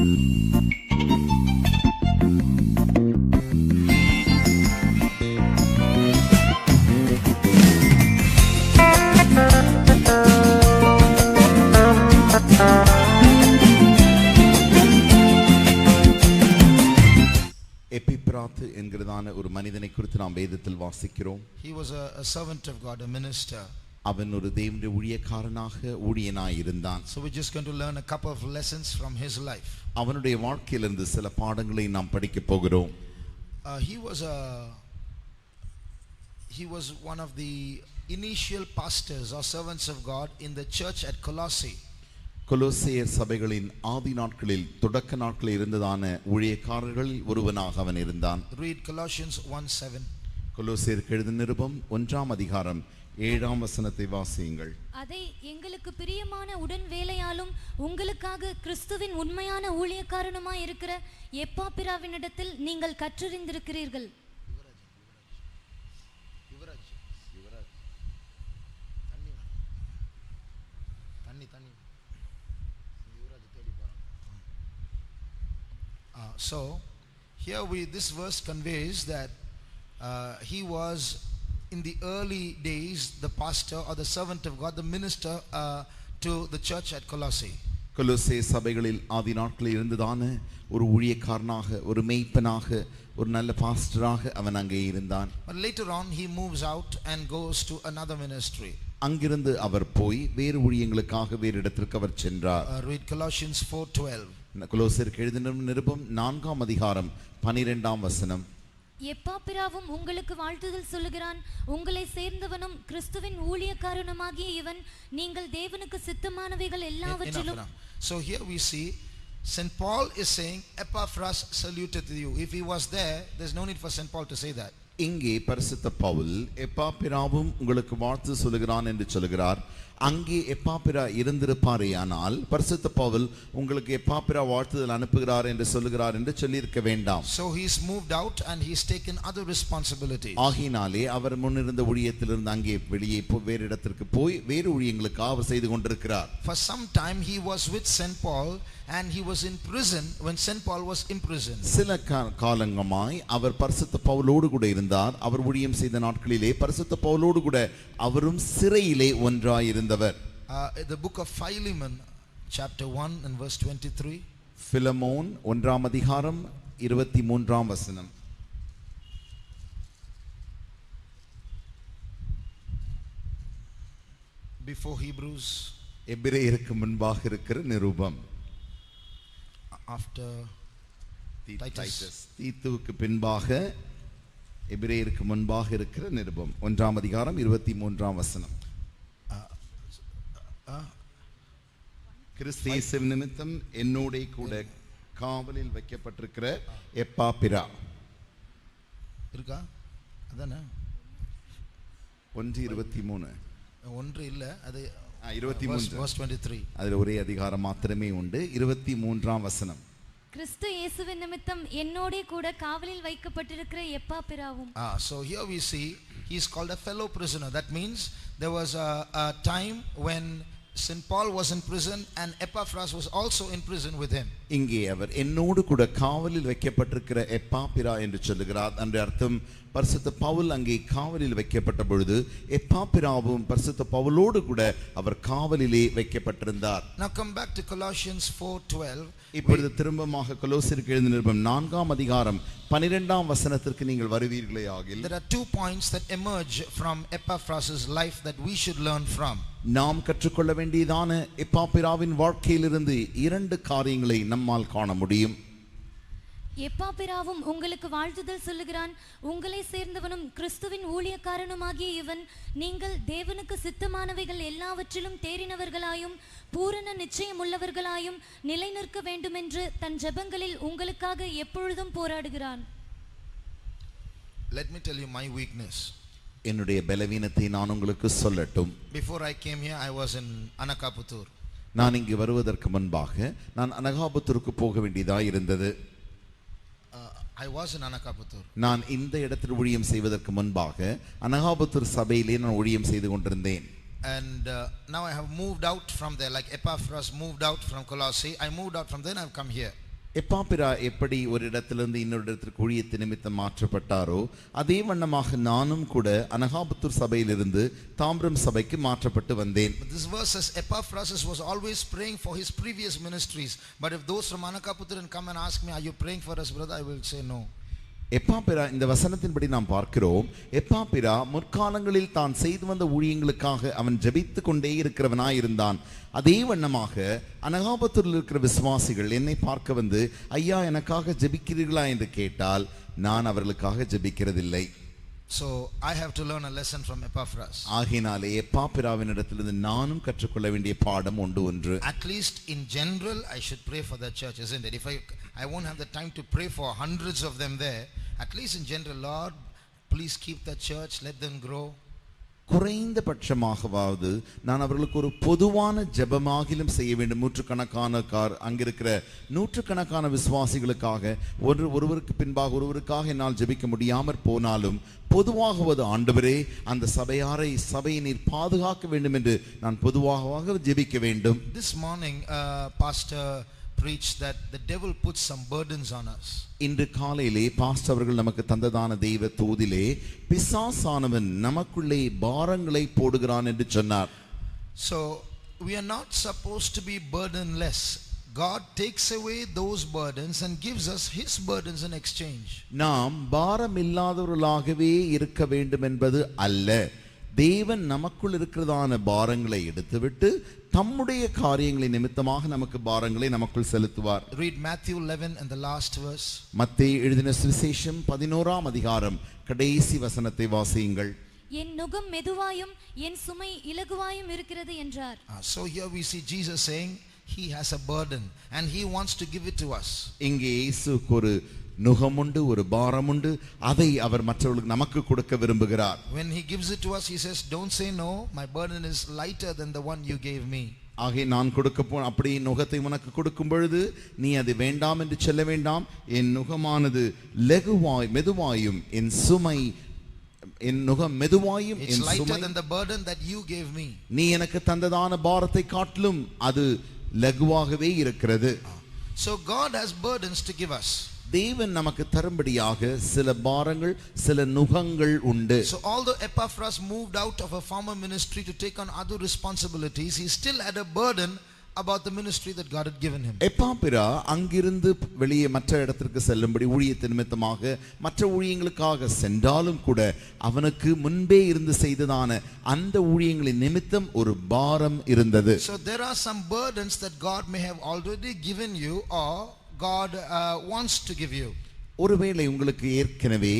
எபிப்ராத்து என்கிறதான ஒரு மனிதனை குறித்து நாம் வேதத்தில் வாசிக்கிறோம். He was a servant of God, a minister. அவன் ஒரு தேவனுடைய ஊழியக்காரனாக ஊழியனாய் இருந்தான். So we're just going to learn a couple of lessons from his life. அவனுடைய வாழ்க்கையிலிருந்து சில பாடங்களை நாம் படிக்க போகிறோம். He was one of the initial pastors or servants of God in the church at Colossae. கொலோசேயர் சபைகளின் ஆதி நாட்களில் தொடக்க நாட்களில் இருந்ததான ஊழியக்காரர்களில் ஒருவனாக அவன் இருந்தான். Read Colossians 1:7. கொலோசேயருக்கு எழுதின நிருபம் 1ஆம் அதிகாரம் 7ஆம் வசனத்தை வாசியுங்கள். அதை எங்களுக்கு பிரியமான உடன் வேலையாலும் உங்களுக்காக கிறிஸ்துவின் உண்மையான ஊழியக்காரனுமாய் இருக்கிற எப்பாப்பிராவினிடத்தில் நீங்கள் கற்றறிந்திருக்கிறீர்கள். So here this verse conveys that he was in the early days the pastor or the servant of God, the minister to the church at Colossae. கொலோசே சபைகளில் ஆதி நாட்களில் இருந்ததான ஒரு ஊழியக்காரனாக, ஒரு மேய்ப்பனாக, ஒரு நல்ல பாஸ்டராக அவன் அங்கே இருந்தான். But later on he moves out and goes to another ministry. அங்கிருந்து அவர் போய் வேறு ஊழியங்களுக்காக வேறு இடத்திற்கு அவர் சென்றார். Read Colossians 4:12. கொலோசேயருக்கு எழுதின நிருபம் 4ஆம் அதிகாரம் 12ஆம் வசனம். எப்பாப்பிராவும் உங்களுக்கு வாழ்த்துதல் சொல்லுகிறான். உங்களை சேர்ந்தவனும் கிறிஸ்துவின் ஊழியக்காரனுமாகிய இவன் நீங்கள் தேவனுக்கு சித்தமானவைகள் எல்லாவற்றிலும். So here we see St. Paul is saying Epaphras saluted you. If he was there's no need for St. Paul to say that. இங்கே பரிசுத்த பவுல் எப்பாப்பிராவும் உங்களுக்கு வாழ்த்து சொல்லுகிறான் என்று சொல்கிறார். அங்கே எப்பாப்பிரா இருந்திருப்பாரேயானால் பரிசுத்த பவுல் உங்களுக்கு எப்பாப்பிரா வாழ்த்துதல் அனுப்புகிறார் என்று சொல்லுகிறார் என்று சொல்லியிருக்க வேண்டாம். So he's moved out and he's taken other responsibilities. ஆகினாலே அவர் முன்னிருந்த ஊழியத்திலிருந்து அங்கே வெளியே வேறு இடத்திற்கு போய் வேறு ஊழியங்களுக்கு அவர் செய்து கொண்டிருக்கிறார். For some time he was with St. Paul and he was in prison when St. Paul was imprisoned. சில காலங்கமாய் அவர் பரிசுத்த பவுலோடு கூட இருந்தார். அவர் ஊழியம் செய்த நாட்களிலே பரிசுத்த பவுலோடு கூட அவரும் சிறையிலே ஒன்றாய் இருந்தார். The book of Philemon chapter 1 and verse 23. Philemon 1ஆம் அதிகாரம் 23ஆம் வசனம். Before Hebrews, எபிரேயருக்கு முன்பாக இருக்கிற நிருபம். After Titus, தீத்துவுக்கு பின்பாக எபிரேயருக்கு முன்பாக இருக்கிற நிருபம் 1ஆம் அதிகாரம் 23ஆம் வசனம். கிறிஸ்து இயேசுவின் நிமித்தம் என்னோட கூட காவலில் வைக்கப்பட்டிருக்கிற எப்பாப்பிரா இருக்கா? அதானே 1:23. ஒன்று இல்ல, அது 23 verse 23. அதுல ஒரே அதிகாரம் மாத்திரமே உண்டு. 23ஆம் வசனம். கிறிஸ்து இயேசுவின் நிமித்தம் என்னோட கூட காவலில் வைக்கப்பட்டிருக்கிற எப்பாப்பிராவும். So here we see he is called a fellow prisoner. That means there was a time when St. Paul was in prison and Epaphras was also in prison with him. இங்கே அவர் என்னோடு கூட காவலில் வைக்கப்பட்டிருக்கிற எப்பாப்பிரா என்று சொல்லுகிறார். அந்த அர்த்தம் பரிசுத்த பவுல் அங்கே காவலில் வைக்கப்பட்ட பொழுது எப்பாப்பிராவும் பரிசுத்த பவுலோடு கூட அவர் காவலிலே வைக்கப்பட்டிருந்தார். Now come back to Colossians 4:12. இப்பொழுது திரும்பமாக கொலோசியருக்கு எழுதின நிருபம் 4ஆம் அதிகாரம் 12ஆம் வசனத்திற்கு நீங்கள் வருவீர்களே ஆகில். There are 2 points that emerge from Epaphras' life that we should learn from. நாம் கற்றுக்கொள்ள வேண்டியதான எப்பாப்பிராவின் வாழ்க்கையிலிருந்து 2 காரியங்களை நம்மால் காண முடியும். எப்பாப்பிராவும் உங்களுக்கு வாழ்த்துதல் சொல்லுகிறான். உங்களை சேர்ந்தவனும் கிறிஸ்துவின் ஊழியக்காரனுமாகிய இவன் நீங்கள் தேவனுக்கு சித்தமானவைகள் எல்லாவற்றிலும் தேறினவர்களாயும் பூரண நிச்சயம் உள்ளவர்களாயும் நிலை நிற்க வேண்டுமென்று தன் ஜெபங்களில் உங்களுக்காக எப்பொழுதும் போராடுகிறான். Let me tell you my weakness. என்னுடைய பலவீனத்தை நான் உங்களுக்கு சொல்லட்டும். Before I came here I was in Anakaputtur. நான் இங்கு வருவதற்கு முன்பாக நான் அனகாபுத்தூருக்கு போக வேண்டியதாக இருந்தது. I was in Anakaputtur. நான் இந்த இடத்தில் ஊழியம் செய்வதற்கு முன்பாக அனகாபுத்தூர் சபையிலே நான் ஊழியம் செய்து கொண்டிருந்தேன். And now I have moved out from there, like Epaphras moved out from Colossae. I moved out from there and I've come here. எப்பாப்பிரா எப்படி ஒரு இடத்திலிருந்து இன்னொரு இடத்திற்கு ஊழியத்து நிமித்தம் மாற்றப்பட்டாரோ அதே வண்ணமாக நானும் கூட அனகாபுத்தூர் சபையிலிருந்து தாம்பரம் சபைக்கு மாற்றப்பட்டு வந்தேன். But this verse says Epaphras was always praying for his previous ministries. But if those from Anakaputtaran come and ask me, are you praying for us, brother? I will say no. எப்பாப்பிரா இந்த வசனத்தின்படி நாம் பார்க்கிறோம். எப்பாப்பிரா முற்காலங்களில் தான் செய்து வந்த ஊழியங்களுக்காக அவன் ஜெபித்து கொண்டே இருக்கிறவனாய் இருந்தான். அதே வண்ணமாக அனகாபுத்தூரில் இருக்கிற விசுவாசிகள் என்னை பார்க்க வந்து, ஐயா எனக்காக ஜெபிக்கிறீர்களா என்று கேட்டால் நான் அவர்களுக்காக ஜெபிக்கிறதில்லை. So I have to learn a lesson from Epaphras. ஆகினாலே எப்பாப்பிராவினிடத்திலிருந்து நானும் கற்றுக்கொள்ள வேண்டிய பாடம் ஒன்று. At least in general I should pray for the church, isn't it? If I won't have the time to pray for hundreds of them there, at least in general, Lord, please keep the church, let them grow. குறைந்த பட்சமாகவாவது நான் அவர்களுக்கு ஒரு பொதுவான ஜெபமாகிலும் செய்ய வேண்டும். நூற்றுக்கணக்கான அங்கிருக்கிற நூற்றுக்கணக்கான விசுவாசிகளுக்காக ஒருவருக்கு பின்பாக ஒருவருக்காக என்னால் ஜெபிக்க முடியாமற் போனாலும் பொதுவாகவது ஆண்டவரே அந்த சபையை நீர் பாதுகாக்க வேண்டும் என்று நான் பொதுவாக ஜெபிக்க வேண்டும். This morning pastor preached that the devil puts some burdens on us. இன்று காலையிலே பாஸ்டர் அவர்கள் நமக்கு தந்ததான தெய்வ தூதிலே பிசாசானவன் நமக்குள்ளே பாரங்களை போடுகிறான் என்று சொன்னார். So we are not supposed to be burdenless. God takes away those burdens and gives us his burdens in exchange. நாம் பாரம் இல்லாதவர்களாகவே இருக்க வேண்டும் என்பது அல்ல. தேவன் நமக்குள் இருக்கிறதான பாரங்களை எடுத்துவிட்டு தம்முடைய காரியங்களை நிமித்தமாக நமக்கு பாரங்களை நமக்குள் செலுத்துவார். Read Matthew 11 and the last verse. மத்தேயு எழுதின சுவிசேஷம் 11ஆம் அதிகாரம் கடைசி வசனத்தை வாசியுங்கள். என் நுகம் மெதுவாயும் என் சுமை இலகுவாயும் இருக்கிறது என்றார். So here we see Jesus saying he has a burden and he wants to give it to us. இங்கே இயேசுவுக்கு ஒரு நுகமுண்டு, ஒரு பாரமுண்டு, அதை அவர் மற்றவர்களுக்கு நமக்கு கொடுக்க விரும்புகிறார். When he gives it to us, he says, don't say no, my burden is lighter than the one you gave me. ஆகவே நான் அப்படி நுகத்தை உனக்கு கொடுக்கும் பொழுது நீ அது வேண்டாம் என்று சொல்ல வேண்டாம். என் நுகமானது மெதுவாயும் என் சுமை என் நுகம் மெதுவாயும் என் சுமை lighter than the burden that you gave me. நீ எனக்கு தந்ததான பாரத்தை காட்டிலும் அது லகுவாகவே இருக்கிறது. So God has burdens to give us. தேவன் நமக்கு தரும்படியாக சில பாரங்கள் சில நுகங்கள் உண்டு. So although Epaphras moved out of a former ministry to take on other responsibilities, he still had a burden about the ministry that God had given him. எப்பாப்பிரா அங்கிருந்து வெளியே மற்ற இடத்திற்கு செல்லும்படி ஊழியத்தின் நிமித்தமாக மற்ற ஊழியங்களுக்காக சென்றாலும் கூட அவனுக்கு முன்பே இருந்து செய்ததான அந்த ஊழியங்களின் நிமித்தம் ஒரு பாரம் இருந்தது. So there are some burdens that God may have already given you or God wants to give you. ஒருவேளை உங்களுக்கு ஏற்கனவே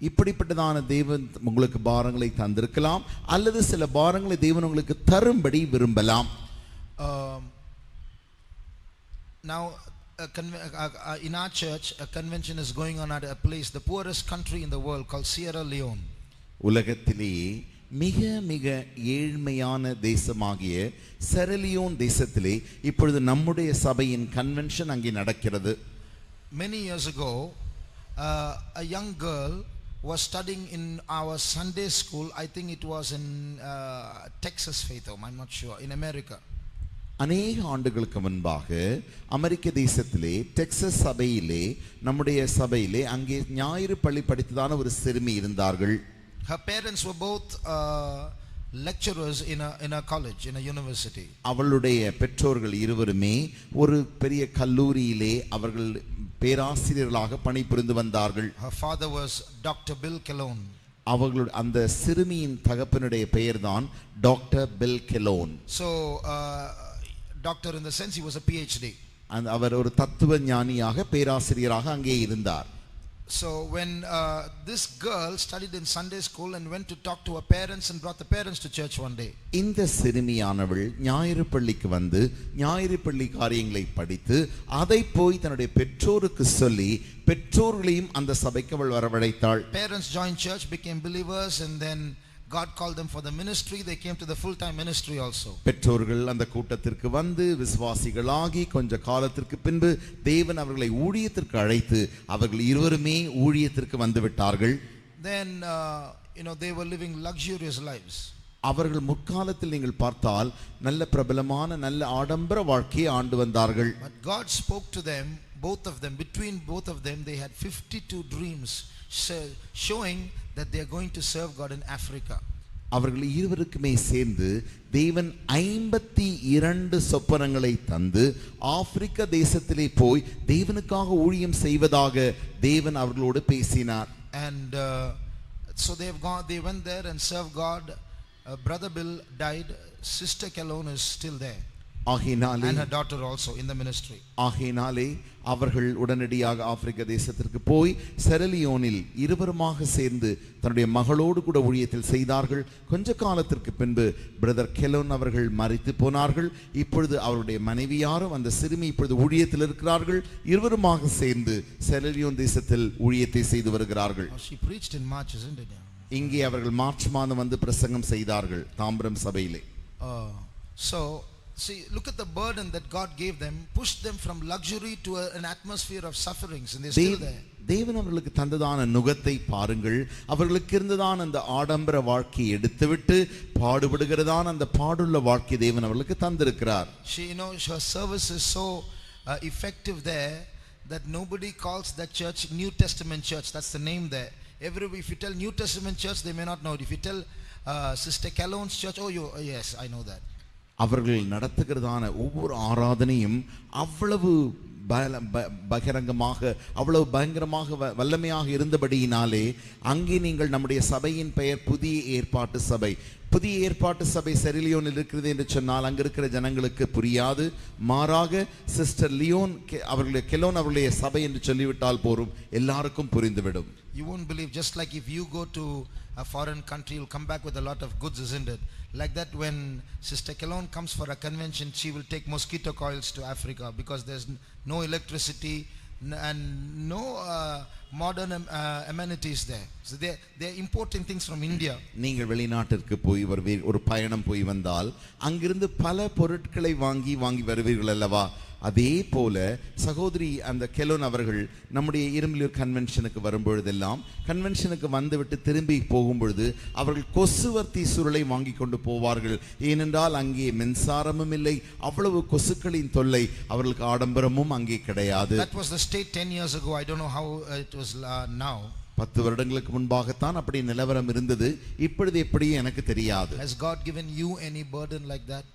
இப்படிப்பட்டதான தேவன் உங்களுக்கு பாரங்களை தந்திருக்கலாம் அல்லது சில பாரங்களை தேவன் உங்களுக்கு தரும்படி விரும்பலாம். Now in our church a convention is going on at a place, the poorest country in the world, called Sierra Leone. உலகத்திலேயே மிக மிக ஏழ்மையான தேசமாகிய செரலியோன் தேசத்திலே இப்பொழுது நம்முடைய சபையின் கன்வென்ஷன் அங்கே நடக்கிறது. Many years ago a young girl was studying in our Sunday school. I think it was in Texas Faith Home, I'm not sure, in America. அநேக ஆண்டுகளுக்கு முன்பாக அமெரிக்க தேசத்திலே டெக்சஸ் சபையிலே நம்முடைய சபையிலே அங்கே ஞாயிறு பள்ளி படித்ததான ஒரு சிறுமி இருந்தார்கள். Her parents were both lecturers in a college, in a university. அவளுடைய பெற்றோர்கள் இருவருமே ஒரு பெரிய கல்லூரியிலே அவர்கள் பேராசிரியர்களாக பணிபுரிந்து வந்தார்கள். Her father was Dr. Bill Kelone. அவர்களுடைய அந்த சிறுமியின் தகப்பனுடைய பெயர்தான் டாக்டர் பில் கெலோன். So doctor in the sense he was a PhD. அவர் ஒரு தத்துவ ஞானியாக பேராசிரியராக அங்கே இருந்தார். So when this girl studied in Sunday school and went to talk to her parents and brought the parents to church one day. இந்த சிறுமியானவள் ஞாயிறு பள்ளிக்கு வந்து ஞாயிறு பள்ளி காரியங்களை படித்து அதை போய் தன்னுடைய பெற்றோருக்கு சொல்லி பெற்றோர்களையும் அந்த சபைக்கு அவள் வரவழைத்தாள். Parents joined church, became believers, and then God called them for the ministry. They came to the full-time ministry also. பெற்றோர்கள் அந்த கூட்டத்திற்கு வந்து விசுவாசிகளாகி கொஞ்ச காலத்திற்கு பின்பு தேவன் அவர்களை ஊழியத்திற்கு அழைத்து அவர்கள் இருவருமே ஊழியத்திற்கு வந்து விட்டார்கள். Then they were living luxurious lives. அவர்கள் முற்காலத்தில் நீங்கள் பார்த்தால் நல்ல பிரபலமான நல்ல ஆடம்பர வாழ்க்கையை ஆண்டு வந்தார்கள். But God spoke to them both of them, between both of them, they had 52 dreams showing that they are going to serve God in Africa. அவர்கள் இருவருக்குமே சேர்ந்து தேவன் 52 சொப்பனங்களை தந்து ஆப்பிரிக்க தேசத்திலே போய் தேவனுக்காக ஊழியம் செய்வதாக தேவன் அவர்களோடு பேசினார். And so they went there and served God. Brother Bill died. Sister Kelon is still there. ஆகையினாலே And her daughter also in the ministry. ஆகையினாலே அவர்கள் உடனடியாக ஆப்பிரிக்க தேசத்திற்கு போய் செரலியோனில் இருவருமாக சேர்ந்து தன்னுடைய மகளோடு கூட ஊழியத்தில் செய்தார்கள். கொஞ்ச காலத்திற்கு பின்பு பிரதர் கெலோன் அவர்கள் மரித்து போனார்கள். இப்பொழுது அவருடைய மனைவியாரும் அந்த சிறுமி இப்பொழுது ஊழியத்தில் இருக்கிறார்கள். இருவருமாக சேர்ந்து செரலியோன் தேசத்தில் ஊழியத்தை செய்து வருகிறார்கள். She preached in March, isn't it? இங்கே அவர்கள் மார்ச் மாதம் வந்து பிரசங்கம் செய்தார்கள் தாம்பரம் சபையிலே. So see, look at the burden that God gave them, pushed them from luxury to an atmosphere of sufferings, and they're still there. தேவன் அவர்களுக்கு தந்ததான நுகத்தை பாருங்கள். அவர்களுக்கு இருந்ததான அந்த ஆடம்பர வாழ்க்கையை எடுத்துவிட்டு பாடுபடுகிறதான அந்த பாடுள்ள வாழ்க்கை தேவன் அவர்களுக்கு தந்திருக்கிறார். She, her service is so effective there that nobody calls that church New Testament church. That's the name there. If you tell New Testament church, they may not know it. If you tell Sister Kelon's church, yes, I know that. அவர்கள் நடத்துகிறதான ஒவ்வொரு ஆராதனையும் அவ்வளவு பகிரங்கமாக அவ்வளவு பயங்கரமாக வல்லமையாக இருந்தபடியினாலே அங்கே நீங்கள் நம்முடைய சபையின் பெயர் புதிய ஏற்பாட்டு சபை. புதிய ஏற்பாட்டு சபை செரிலியோனில் இருக்கிறது என்று சொன்னால் அங்க இருக்கிற ஜனங்களுக்கு புரியாது. மாறாக சிஸ்டர் லியோன் அவர்களுடைய கெலோன் அவர்களுடைய சபை என்று சொல்லிவிட்டால் போரும், எல்லாருக்கும் புரிந்துவிடும். You won't believe, just like if you go to a foreign country, you'll come back with a lot of goods, isn't it? Like that, when Sister Kelon comes for a convention, she will take mosquito coils to Africa because there's no electricity and no modern amenities there. So they're importing things from India. நீங்கள் வெளிநாட்டிற்கு போய் ஒரு பயணம் போய் வந்தால் அங்கிருந்து பல பொருட்களை வாங்கி வருவீர்கள் அல்லவா? அதே போல சகோதரி அந்த கெலோன் அவர்கள் நம்முடைய இரும்பலூர் கன்வென்ஷனுக்கு வரும்பொழுதெல்லாம் கன்வென்ஷனுக்கு வந்துவிட்டு திரும்பி போகும்பொழுது அவர்கள் கொசுவர்த்தி சுருளை வாங்கி கொண்டு போவார்கள். ஏனென்றால் அங்கே மின்சாரமும் இல்லை, அவ்வளவு கொசுக்களின் தொல்லை. அவர்களுக்கு ஆடம்பரமும் அங்கே கிடையாது. That was the state 10 years ago. I don't know how it was now. 10 வருடங்களுக்கு முன்பாகத்தான் அப்படி நிலவரம் இருந்தது. இப்பொழுது எப்படி எனக்கு தெரியாது. Has God given you any burden like that?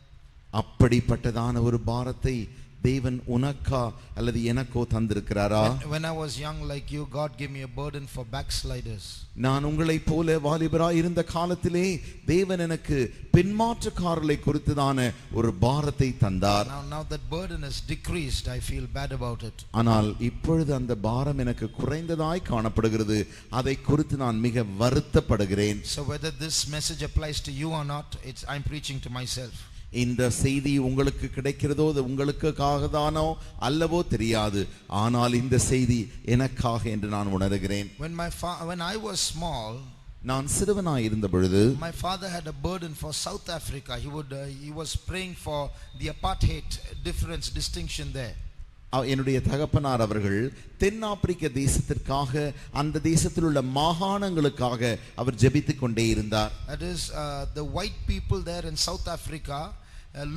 அப்படிப்பட்டதான ஒரு பாரத்தை தேவன் உனக்கா அல்லது எனக்கோ தந்திருக்கிறாரா? When I was young like you, God gave me a burden for backsliders. நான் உங்களைப் போல வாலிபராய் இருந்த காலத்திலே தேவன் எனக்கு பின்மாற்றக்காரர்களை குறித்ததான ஒரு பாரத்தை தந்தார். Now that burden has decreased. I feel bad about it. ஆனால் இப்பொழுது அந்த பாரம் எனக்கு குறைந்ததாய் காணப்படுகிறது. அதை குறித்து நான் மிக வருத்தப்படுகிறேன். So whether this message applies to you or not, I'm preaching to myself. இந்த செய்தி உங்களுக்கு கிடைக்கிறதோ அது உங்களுக்காகதானோ அல்லவோ தெரியாது. ஆனால் இந்த செய்தி எனக்காக என்று நான் உணர்கிறேன். When I was small, நான் சிறுவனாய் இருந்த பொழுது my father had a burden for South Africa. He was praying for the apartheid distinction there. என்னுடைய தகப்பனார் அவர்கள் தென்னாப்பிரிக்க தேசத்திற்காக அந்த தேசத்தில் உள்ள மாகாணங்களுக்காக அவர் ஜெபித்துக் கொண்டே இருந்தார். That is, the white people there in South Africa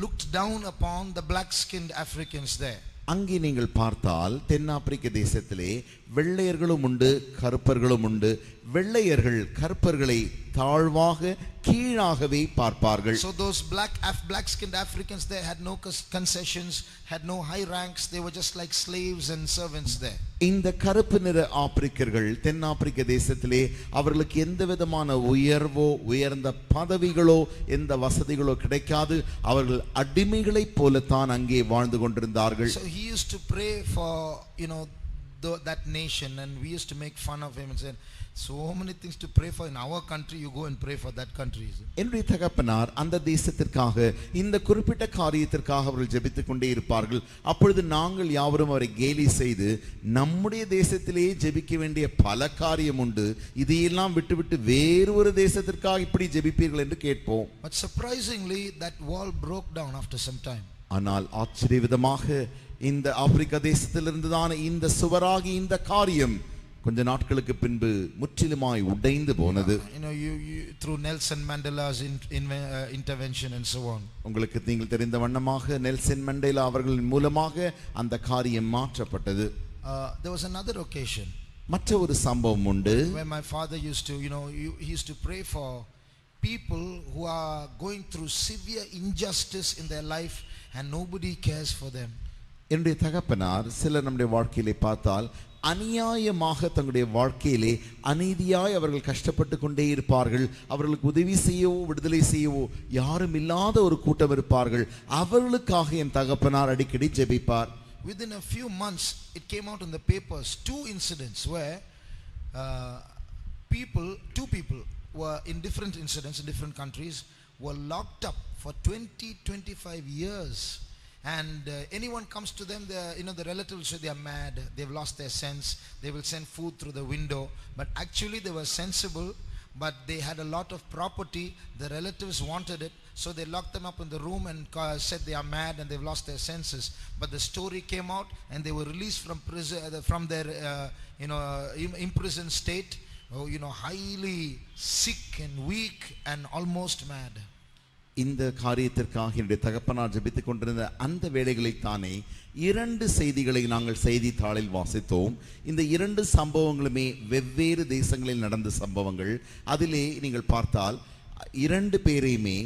looked down upon the black-skinned Africans there. அங்கே நீங்கள் பார்த்தால் தென்னாப்பிரிக்க தேசத்திலே வெள்ளையர்களும் உண்டு கருப்பர்களும் உண்டு. வெள்ளையர்கள் கருப்பர்களை தாழ்வாக கீழாகவே பார்ப்பார்கள். So those black skinned Africans, they had no concessions, had no high ranks. They were just like slaves and servants there. இந்த கருப்பு நிற ஆப்பிரிக்கர்கள் தென்னாப்பிரிக்க தேசத்திலே அவர்களுக்கு எந்த விதமான உயர்வோ உயர்ந்த பதவிகளோ எந்த வசதிகளோ கிடைக்காது. அவர்கள் அடிமைகளைப் போலத்தான் அங்கே வாழ்ந்து கொண்டிருந்தார்கள். So he used to pray for that nation, and we used to make fun of him and say, so many things to pray for in our country, you go and pray for that country. என்னுடைய தகப்பனார் அந்த தேசத்திற்காக இந்த குறிப்பிட்ட காரியத்திற்காக அவர்கள் ஜெபித்துக் கொண்டே இருப்பார்கள். அப்பொழுது நாங்கள் யாவரும் அவரை கேலி செய்து நம்முடைய தேசத்திலேயே ஜெபிக்க வேண்டிய பல காரியம் உண்டு, இதையெல்லாம் விட்டுவிட்டு வேறு ஒரு தேசத்திற்காக இப்படி ஜெபிப்பீர்கள் என்று கேட்போம். But surprisingly that wall broke down after some time. ஆனால் ஆச்சரியவிதமாக இந்த ஆப்பிரிக்க தேசத்திலிருந்து தான் இந்த சுவராகி இந்த காரியம் கொஞ்ச நாட்களுக்கு பின்பு முற்றிலுமாய் உடைந்து போனது. Through Nelson Mandela's intervention and so on. உங்களுக்கு நீங்கள் தெரிந்த வண்ணமாக நெல்சன் மண்டேலா அவர்களின் மூலமாக அந்த காரியம் மாற்றப்பட்டது. there was another occasion மற்ற ஒரு சம்பவம் உண்டு. where my father used to, he used to pray for people who are going through severe injustice in their life and nobody cares for them. என்னுடைய தகப்பனார் சிலர் நம்முடைய வாழ்க்கையிலே பார்த்தால் அநியாயமாக தங்களுடைய வாழ்க்கையிலே அநீதியாய் அவர்கள் கஷ்டப்பட்டு கொண்டே இருப்பார்கள். அவர்களுக்கு உதவி செய்யவோ விடுதலை செய்யவோ யாரும் இல்லாத ஒரு கூட்டம் இருப்பார்கள். அவர்களுக்காக என் தகப்பனார் அடிக்கடி ஜெபிப்பார். Within a few months it came out in the papers, two incidents where two people were in different incidents in different countries were locked up for 20-25 years. And anyone comes to them, the relatives say they are mad, they've lost their sense, they will send food through the window, but actually they were sensible, but they had a lot of property, the relatives wanted it, so they locked them up in the room and said they are mad and they've lost their senses. But the story came out and they were released from prison, from their imprisoned state, highly sick and weak and almost mad. இந்த காரியத்திற்காக என்னுடைய தகப்பனார் ஜெபித்துக் கொண்டிருந்த அந்த வேளைகளில் தானே 2 செய்திகளை நாங்கள் செய்தித்தாளில் வாசித்தோம். இந்த 2 சம்பவங்களுமே வெவ்வேறு தேசங்களில் நடந்த சம்பவங்கள். அதிலே நீங்கள் பார்த்தால் 2 பேரையுமே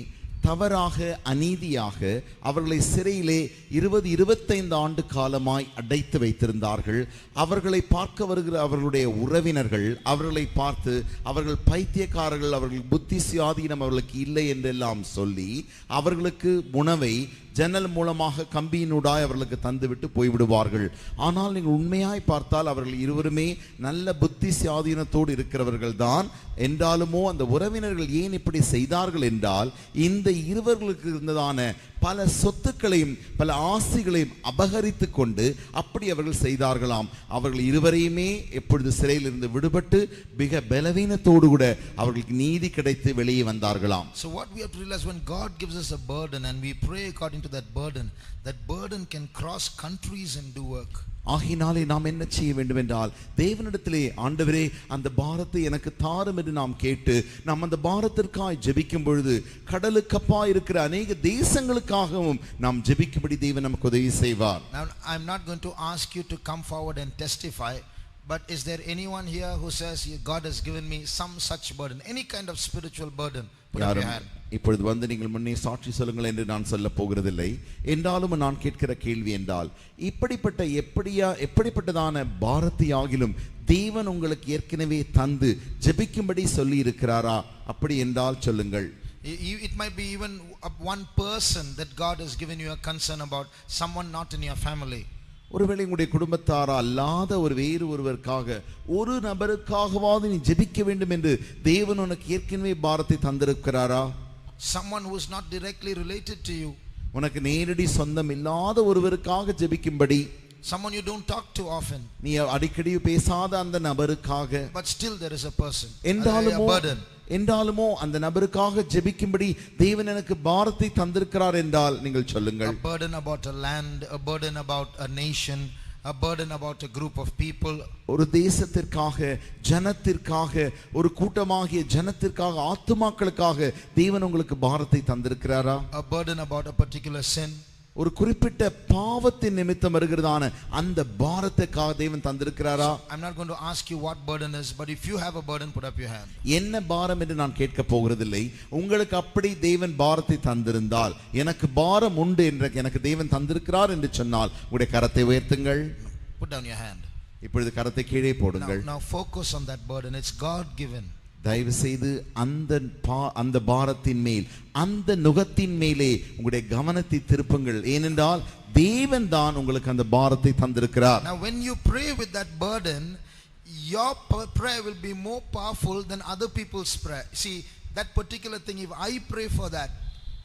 தவறாக அநீதியாக அவர்களை சிறையிலே 20-25 ஆண்டு காலமாய் அடைத்து வைத்திருந்தார்கள். அவர்களை பார்க்க வருகிற அவர்களுடைய உறவினர்கள் அவர்களை பார்த்து அவர்கள் பைத்தியக்காரர்கள், அவர்கள் புத்தி சுயாதீனம் அவர்களுக்கு இல்லை என்றெல்லாம் சொல்லி அவர்களுக்கு உணவை ஜன்னல் மூலமாக கம்பியினூடாய் அவர்களுக்கு தந்துவிட்டு போய்விடுவார்கள். ஆனால் நீங்கள் உண்மையாய் பார்த்தால் அவர்கள் இருவருமே நல்ல புத்தி சுயாதீனத்தோடு இருக்கிறவர்கள் தான். என்றாலுமோ அந்த உறவினர்கள் ஏன் இப்படி செய்தார்கள் என்றால் இந்த இருவர்களுக்கு இருந்ததான பல சொத்துக்களையும் பல ஆசைகளையும் அபகரித்து கொண்டு அப்படி அவர்கள் செய்தார்களாம். அவர்கள் இருவரையுமே எப்பொழுது சிறையிலிருந்து விடுபட்டு மிக பலவீனத்தோடு கூட அவர்களுக்கு நீதி கிடைத்து வெளியே வந்தார்களாம். So what we have to realize, when God gives us a burden and we pray according to that burden can cross countries and do work. ஆகினாலே நாம் என்ன செய்ய வேண்டும் என்றால் தேவனிடத்திலே ஆண்டவரே அந்த பாரத்தை எனக்கு தாரும் என்று நாம் கேட்டு நாம் அந்த பாரத்திற்காய் ஜெபிக்கும் பொழுது கடலுக்கப்பா இருக்கிற அநேக தேசங்களுக்காகவும் நாம் ஜெபிக்கும்படி தேவன் நமக்கு உதவி செய்வார். Now I am not going to ask you to come forward and testify, but is there anyone here who says God has given me some such burden, any kind of spiritual burden? Put up your hand. இப்பொழுது வந்து நீங்கள் முன்னே சாட்சி சொல்லுங்கள் என்று நான் சொல்ல போகிறதில்லை. என்றாலும் நான் கேட்கிற கேள்வி என்றால் எப்படிப்பட்டதான பாரத்தை ஆகிலும் தேவன் உங்களுக்கு ஏற்கனவே தந்து ஜெபிக்கும்படி சொல்லி இருக்கிறாரா? அப்படி என்றால் சொல்லுங்கள். It might be even one person that God has given you a concern about, someone not in your family. ஒருவேளை உங்களுடைய குடும்பத்தாரா அல்லாத வேறு ஒருவருக்காக ஒரு நபருக்காகவாவது நீ ஜெபிக்க வேண்டும் என்று தேவன் உனக்கு ஏற்கனவே பாரத்தை தந்திருக்கிறாரா? Someone who is not directly related to you, உனக்கு நேரடி சொந்தம் இல்லாத ஒருவருக்காக ஜெபிக்கும்படி, someone you don't talk to often, நீ அடிக்கடி பேசாத அந்த நபருக்காக, but still there is a person, என்றாலுமோ அந்த நபருக்காக ஜெபிக்கும்படி தேவன் எனக்கு பாரத்தை தந்திருக்கிறார் என்றால் நீங்கள் சொல்லுங்கள். A burden about a land, a burden about a nation, a burden about a group of people. ஒரு தேசத்திற்காக, ஜனத்திற்காக, ஒரு கூட்டமாகிய ஜனத்திற்காக, ஆத்துமாக்களுக்காக தேவன் உங்களுக்கு பாரத்தை தந்திருக்கிறாரா? A burden about a particular sin, ஒரு குறிப்பிட்ட பாவத்தின் நிமித்தம் வருகிறதான அந்த பாரத்துக்காக தேவன் தந்திருக்கிறாரா? I'm not going to ask you what burden is, but if you have a burden, put up your hand. என்ன பாரம் என்று நான் கேட்க போகிறதில்லை. உங்களுக்கு அப்படி தேவன் பாரத்தை தந்திருந்தால், எனக்கு பாரம் உண்டு என்று எனக்கு தேவன் தந்திருக்கிறார் என்று சொன்னால் உங்களுடைய கரத்தை உயர்த்துங்கள். Put down your hand. இப்பொழுது கரத்தை கீழே போடுங்கள். Now focus on that burden. It's God given. தயவு செய்து அந்த பாரத்தின் மேல், அந்த நுகத்தின் மேலே உங்களுடைய கவனத்தை திருப்புங்கள். ஏனென்றால் தேவன் தான் உங்களுக்கு அந்த பாரத்தை தந்திருக்கிறார். Now when you pray with that burden, your prayer will be more powerful than other people's prayer. See, that particular thing, if I pray for that,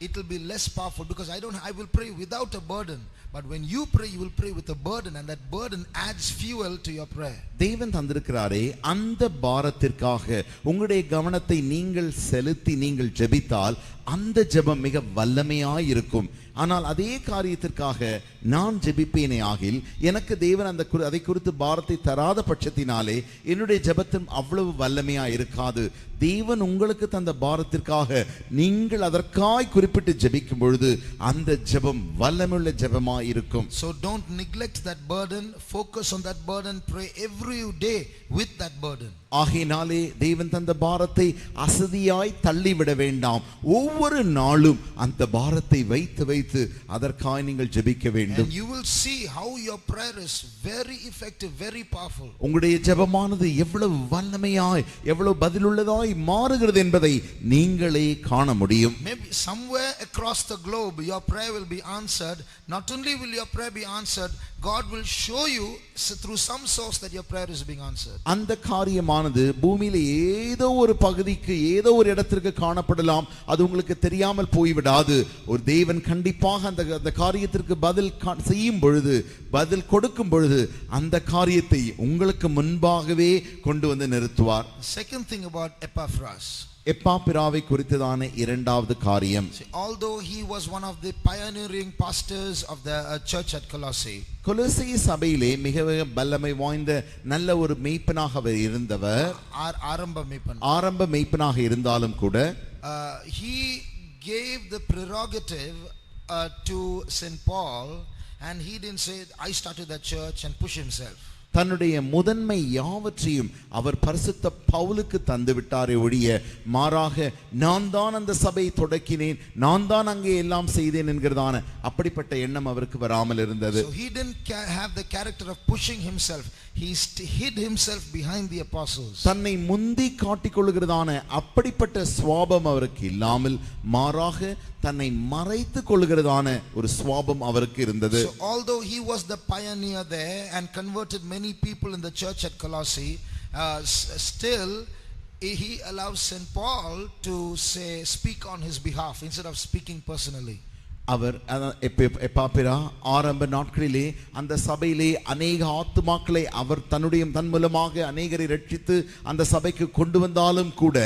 it will be less powerful because I will pray without a burden. But when you pray, you will pray with a burden, and that burden adds fuel to your prayer. தேவன் தந்திருக்கிறாரே அந்த பாரத்திற்காக உங்களுடைய கவனத்தை நீங்கள் செலுத்தி நீங்கள் ஜெபித்தால் அந்த ஜெபம் மிக வல்லமையாய் இருக்கும். ஆனால் அதே காரியத்திற்காக நான் ஜெபிப்பேனே ஆகில் எனக்கு தேவன் அதை குறித்து பாரத்தை தராத பட்சத்தினாலே என்னுடைய ஜெபத்தும் அவ்வளவு வல்லமையா இருக்காது. தேவன் உங்களுக்கு தந்த பாரத்திற்காக நீங்கள் அதற்காய் குறிப்பிட்டு ஜெபிக்கும் பொழுது அந்த ஜெபம் வல்லமையுள்ள ஜெபமாய் இருக்கும். So don't neglect that burden, focus on that burden, pray every day with that burden. ஆகையினாலே தேவன் தந்த பாரத்தை அசதியாய் தள்ளிவிட வேண்டாம். ஒவ்வொரு நாளும் அந்த பாரத்தை வைத்து வைத்து அதற்காய் நீங்கள் ஜெபிக்க வேண்டும். And you will see how your prayer is very effective, very powerful. உங்களுடைய ஜெபமானது எவ்வளவு வல்லமையாய் எவ்வளவு பதிலுள்ளதாய் மாறுகிறது என்பதை நீங்களே காண முடியும். Maybe somewhere across the globe your prayer will be answered. Not only will your prayer be answered, God will show you through some source that your prayer is being answered. அந்த காரியமானது பூமியில ஏதோ ஒரு பகுதிக்கு ஏதோ ஒரு இடத்திற்கு காணப்படலாம். அது உங்களுக்கு தெரியாமல் போய்விடாது. ஒரு தேவன் கண்டிப்பாக அந்த காரியத்திற்கு பதில் செய்யும் பொழுது, பதில் கொடுக்கும் பொழுது அந்த காரியத்தை உங்களுக்கு முன்பாகவே கொண்டு வந்து நிறுத்துவார். Second thing about Epaphras, எப்பாப்பிராவை குறித்ததான இரண்டாவது காரியம், although he was one of the pioneering pastors of the church at Colossae, கொலோசை சபையிலே மிக வல்லமை வாய்ந்த நல்ல ஒரு மேய்ப்பனாக அவர் இருந்தவர். ஆரம்ப மேய்ப்பனாக இருந்தாலும் கூட he gave the prerogative to St. Paul, and he didn't say I started that church and push himself. தன்னுடைய முதன்மை யாவற்றையும் அவர் பரிசுத்த பவுலுக்கு தந்து விட்டாரே ஒழிய, மாறாக நான் தான் அந்த சபையை தொடக்கினேன், நான் தான் அங்கே எல்லாம் செய்தேன் என்கிறதான அப்படிப்பட்ட எண்ணம் அவருக்கு வராமல் இருந்தது. So he didn't have the character of pushing himself. He hid himself behind the apostles. தன்னை முந்தி காட்டிக் கொள்கிறதான அப்படிப்பட்ட சுவாபம் அவருக்கு இல்லாமல், மாறாக தன்னை மறைத்துக் கொள்கிறதான ஒரு சுவாபம் அவருக்கு இருந்தது. So although he was the pioneer there and converted many people in the church at Colossae, still he allows St. Paul to speak on his behalf instead of speaking personally. அவர் எப்பாப்பிரா ஆரம்ப நாட்களிலே அந்த சபையிலே அநேக ஆத்துமாக்களை அவர் தன் மூலமாக அநேகரை ரட்சித்து அந்த சபைக்கு கொண்டு வந்தாலும் கூட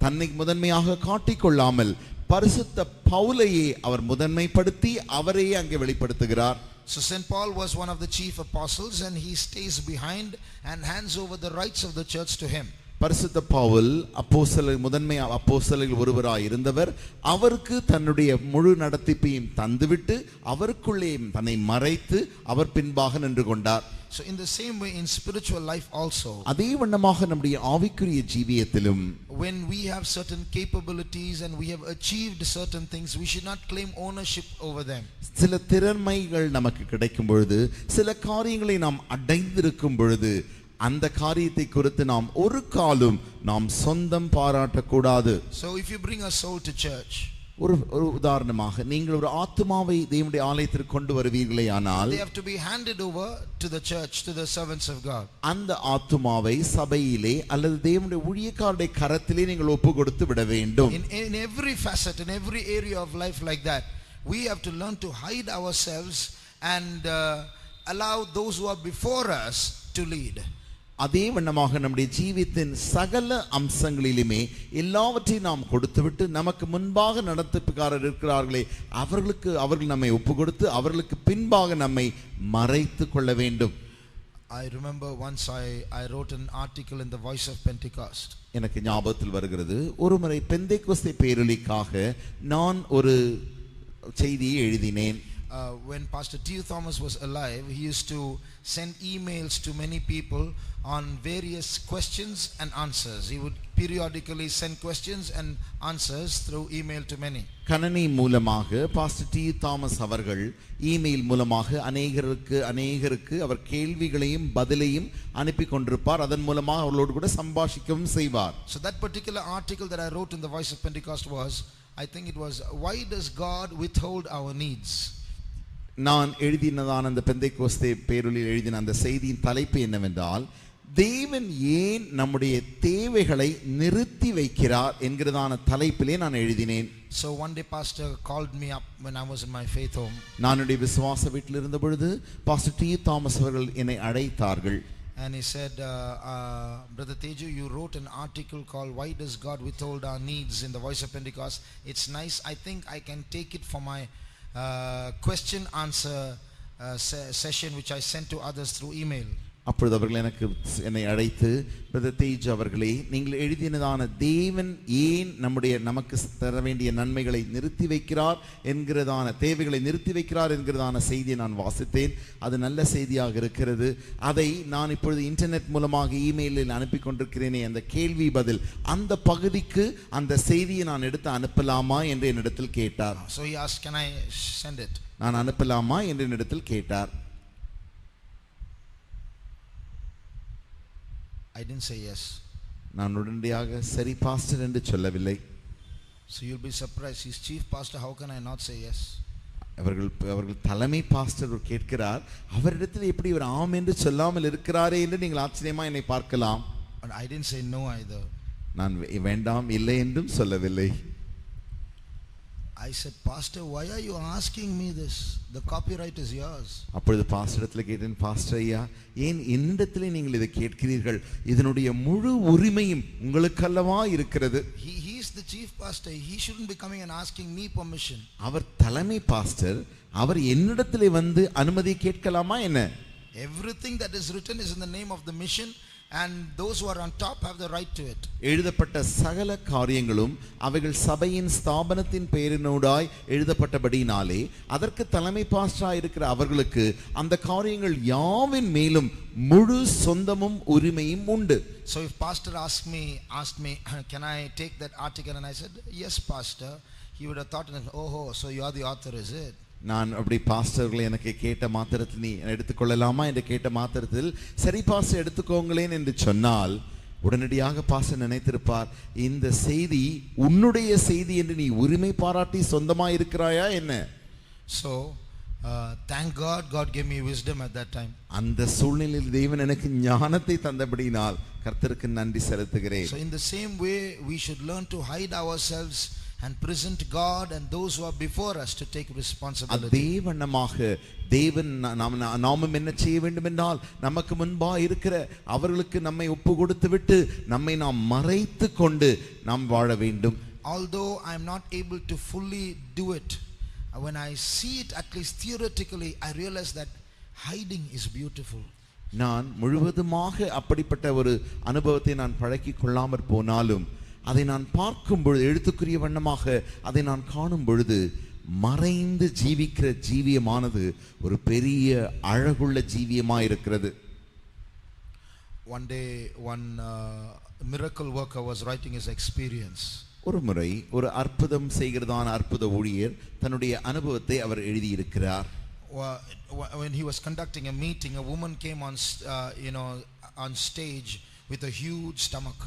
தன்னை முதன்மையாக காட்டிக்கொள்ளாமல் பரிசுத்த பவுலையே அவர் முதன்மைப்படுத்தி அவரையே அங்கே வெளிப்படுத்துகிறார். So St. Paul was one of the chief apostles, and he stays behind and hands over the rights of the church to him. பரிசுத்த பவுல் முதன்மை அப்போஸ்தலரில் ஒருவராய் இருந்தவர். அவருக்கு தன்னுடைய முழு நடத்திப்பையும் தந்துவிட்டு அவருக்குள்ளே தன்னை மறைத்து அவர் பின்பாக நின்று கொண்டார். So in the same way in spiritual life also, அதே வண்ணமாக நம்முடைய ஆவிக்குரிய ஜீவியத்திலும், when we have certain capabilities and we have achieved certain things, we should not claim ownership over them. சில திறமைகள் நமக்கு கிடைக்கும் பொழுது, சில காரியங்களை நாம் அடைந்திருக்கும் பொழுது, அந்த காரியத்தை குறித்து நாம் ஒரு காலும் நாம் சொந்தம் பாராட்டக்கூடாது. So if you bring a soul to church, ஒரு உதாரணமாக நீங்கள் ஒரு ஆத்துமாவை தேவனுடைய ஆலயத்திற்கு கொண்டு வருவீர்களே ஆனால், they have to be handed over to the church, to the servants of God. அந்த ஆத்துமாவை சபையிலே அல்லது தேவனுடைய ஊழியக்காரருடைய கரத்திலே நீங்கள் ஒப்பு கொடுத்து விட வேண்டும். In every facet, in every area of life like that, we have to learn to hide ourselves and allow those who are before us to lead. அதே வண்ணமாக நம்முடைய ஜீவியத்தின் சகல அம்சங்களிலுமே எல்லாவற்றையும் நாம் கொடுத்துவிட்டு நமக்கு முன்பாக நடத்திப்புக்காரர் இருக்கிறார்களே அவர்கள் நம்மை ஒப்பு கொடுத்து அவர்களுக்கு பின்பாக நம்மை மறைத்து கொள்ள வேண்டும். I remember once I wrote an article in the Voice of Pentecost. எனக்கு ஞாபகத்தில் வருகிறது, ஒரு முறை பெந்தேகோஸ்தே பேரொலிக்காக நான் ஒரு செய்தியை எழுதினேன். When Pastor T. Thomas was alive, he used to send emails to many people on various questions and answers. He would periodically send questions and answers through email to many. கணனி மூலமாக பாஸ்டர் டி தாமஸ் அவர்கள் email மூலமாக அநேகருக்கு அவர் கேள்விகளையும் பதிலையும் அனுப்பி கொண்டிருப்பார். அதன் மூலமாக அவர்களோடு கூட சம்பாஷிக்கவும் செய்வார். So that particular article that I wrote in the Voice of Pentecost was, I think it was, why does God withhold our needs? நான் எழுதினதான அந்த பெந்தேகோஸ்தே பேரொலியில் எழுதின அந்த செய்தியின் தலைப்பு என்னவென்றால், தேவன் ஏன் நம்முடைய தேவைகளை நிறுத்தி வைக்கிறார் என்கிறதான தலைப்பிலே நான் எழுதினேன். So one day pastor called me up when I was in my faith home. நானுடைய விசுவாச வீட்டில் இருந்த பொழுது பாஸ்டர் டி தாமஸ் அவர்கள் என்னை அழைத்தார்கள். And he said, Brother Teju, you wrote an article called Why Does God Withhold Our Needs in the Voice of Pentecost. It's nice. I think I can take it for my question answer session which I sent to others through email. அப்பொழுது அவர்கள் என்னை அழைத்து, brother Tej அவர்களே, நீங்கள் எழுதினதான தேவன் ஏன் நமக்கு தர வேண்டிய நன்மைகளை நிறுத்தி வைக்கிறார் என்கிறதான, தேவைகளை நிறுத்தி வைக்கிறார் என்கிறதான செய்தியை நான் வாசித்தேன். அது நல்ல செய்தியாக இருக்கிறது. அதை நான் இப்பொழுது இன்டர்நெட் மூலமாக இமெயிலில் அனுப்பி கொண்டிருக்கிறேனே, அந்த கேள்வி பதில், அந்த பகுதிக்கு அந்த செய்தியை நான் எடுத்து அனுப்பலாமா என்று என்னிடத்தில் கேட்டார். So he asked, can I send it? நான் அனுப்பலாமா என்று என்னிடத்தில் கேட்டார். I didn't say yes. நான் உடனடியாக சரி பாஸ்டர் என்று சொல்லவில்லை. So you'll be surprised. He's chief pastor. How can I not say yes? அவர்கள் தலைமை பாஸ்டர் கேட்கிறார், அவரிடத்தில் எப்படி ஒரு ஆம் என்று சொல்லாமல் இருக்கிறாரே என்று நீங்கள் ஆச்சரியமா என்னை பார்க்கலாம். But I didn't say no either. நான் வேண்டாம் இல்லை என்றும் சொல்லவில்லை. I said, Pastor, why are you asking me this? The copyright is yours. அப்பொழுது பாஸ்டரிடத்தில் கேட்டேன், பாஸ்டர் ஐயா, ஏன் என்னிடத்திலே நீங்கள் இதை கேட்கிறீர்கள்? இதனுடைய முழு உரிமையும் உங்களுக்கல்லவா இருக்கிறது. He is the chief pastor. He shouldn't be coming and asking me permission. அவர் தலைமை பாஸ்டர், அவர் என்னிடத்திலே வந்து அனுமதி கேட்கலாமா என்ன? Everything that is written is in the name of the mission, and those who are on top have the right to it. எழுதப்பட்ட சகல காரியங்களும் அவைகள் சபையின் ஸ்தாபனத்தின் பெயரினூடாய் எழுதப்பட்டபடினாலே அதற்கு தலைமை பாஸ்டராய் இருக்கிற அவர்களுக்கு அந்த காரியங்கள் யாவின் மேலும் முழு சொந்தமும் உரிமையும் உண்டு. So if pastor asked me, can I take that article, and I said yes pastor, he would have thought, oh, so you are the author, is it? நான் அப்படி பாஸ்டர்களை எனக்கு கேட்ட மாத்திரத்தில், நீ எடுத்துக்கொள்ளலாமா என்று கேட்ட மாத்திரத்தில், சரி பாஸ்டர் எடுத்துக்கோங்களேன் என்று சொன்னால் உடனடியாக பாஸ்டர் நினைத்திருப்பார், இந்த செய்தி உன்னுடைய செய்தி என்று நீ உரிமை பாராட்டி சொந்தமாக இருக்கிறாயா என்ன? So thank God gave me wisdom at that time. அந்த சூழ்நிலையில் தேவன் எனக்கு ஞானத்தை தந்தபடியினால் கர்த்தருக்கு நன்றி செலுத்துகிறேன். So in the same way we should learn to hide ourselves and present God and those who are before us to take responsibility. அதே வண்ணமாக தேவன் நாமும் என்ன செய்ய வேண்டும் என்றால், நமக்கு முன்பாக இருக்கிற அவர்களுக்கு நம்மை ஒப்பு கொடுத்து விட்டு நம்மை நாம் மறைத்து கொண்டு நாம் வாழ வேண்டும். Although I am not able to fully do it, when I see it, at least theoretically, I realize that hiding is beautiful. நான் முழுவதுமாக அப்படிப்பட்ட ஒரு அனுபவத்தை நான் பழக்கி கொள்ளாமற் போனாலும் அதை நான் பார்க்கும் பொழுது, எழுத்துக்குரிய வண்ணமாக அதை நான் காணும் பொழுது, மறைந்து ஜீவிக்கிற ஜீவியமானது ஒரு பெரிய அழகுள்ள ஜீவியமாக இருக்கிறது. One day one miracle worker was writing his experience. ஒரு முறை ஒரு அற்புதம் செய்கிறதான அற்புத ஊழியர் தன்னுடைய அனுபவத்தை அவர் எழுதியிருக்கிறார். When he was conducting a meeting, a woman came on stage with a huge stomach.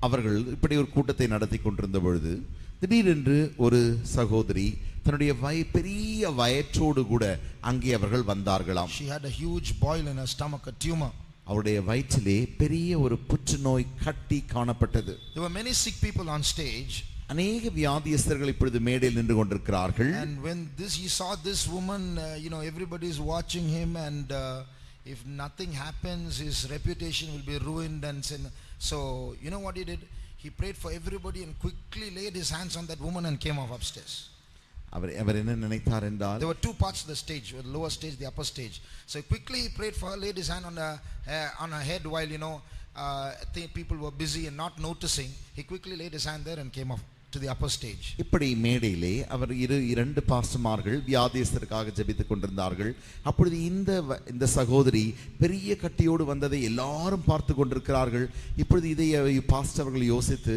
அவர்கள் இப்படி ஒரு கூட்டத்தை நடத்தி கொண்டிருந்த பொழுது திடீரென்று ஒரு சகோதரி தன்னுடைய பெரிய வயிற்றோடு கூட அங்கே அவர்கள் வந்தார்களாம். She had a huge boil in her stomach, a tumor. அவருடைய வயிற்றிலே பெரிய ஒரு புற்றுநோய் கட்டி காணப்பட்டது. There were many sick people on stage. அநேக வியாதியஸ்தர்கள் இப்பொழுது மேடையில் நின்று கொண்டிருக்கிறார்கள். And when he saw this woman, everybody is watching him, and if nothing happens, his reputation will be ruined. And so you know what he did? He prayed for everybody and quickly laid his hands on that woman and came off upstairs. அவர் என்ன நினைத்தார் என்றால், there were two parts of the stage, the lower stage, the upper stage. So quickly he prayed for her, laid his hand on her head while people were busy and not noticing. He quickly laid his hand there and came off to the upper stage. இப்படி மேடையிலே அவர் இரண்டு பாஸ்டர்மார்கள் வியாதியஸ்தருக்காக ஜெபித்துக் கொண்டிருந்தார்கள். அப்பொழுது இந்த சகோதரி பெரிய கட்டியோடு வந்ததை எல்லாரும் பார்த்து கொண்டிருக்கிறார்கள். இப்பொழுது இதை பாஸ்டர் அவர்கள் யோசித்து,